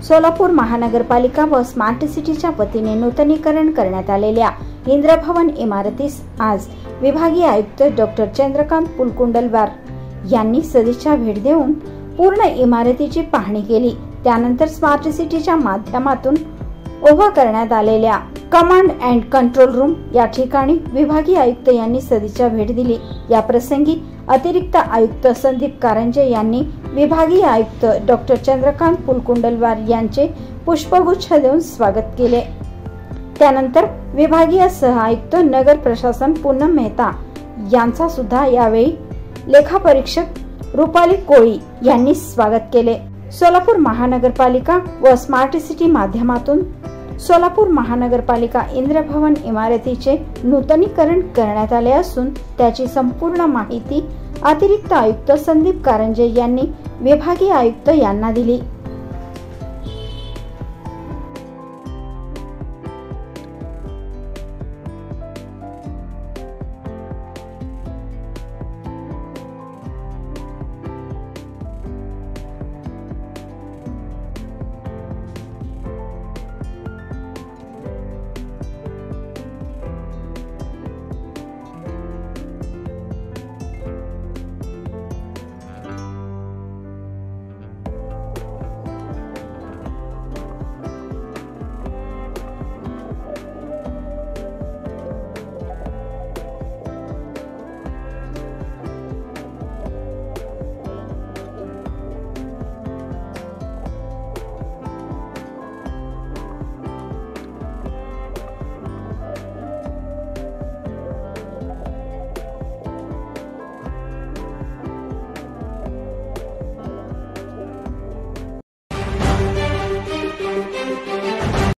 सोलापूर महानगरपालिका व स्मार्ट सिटीच्या वतीने नूतनीकरण करण्यात आलेल्या इंद्रभवन इमारतीस आज विभागीय आयुक्त डॉक्टर चंद्रकांत पुलकुंडलवार यांनी सदिच्छा भेट देऊन पूर्ण इमारतीची पाहणी केली। त्यानंतर स्मार्ट सिटीच्या माध्यमातून उभा करण्यात आलेल्या कमांड अँड कंट्रोल रूम या ठिकाणी विभागीय आयुक्त यांनी सदिच्छा भेट दिली। या प्रसंगी अतिरिक्त आयुक्त संदीप कारंजे यांनी विभागीय आयुक्त डॉक्टर चंद्रकांत पुलकुंडलवार यांचे पुष्पगुच्छ देऊन स्वागत केले। त्यानंतर विभागीय सह आयुक्त नगर प्रशासन पूनम मेहता यांचा सुद्धा यावेळी लेखापरीक्षक रुपाली कोळी यांनी स्वागत केले। सोलापूर महानगरपालिका व स्मार्ट सिटी माध्यमातून सोलापूर महानगरपालिका इंद्रभवन इमारतीचे नूतनीकरण करण्यात आले असून त्याची संपूर्ण माहिती अतिरिक्त आयुक्त संदीप कारंजे यांनी विभागीय आयुक्त यांना दिली।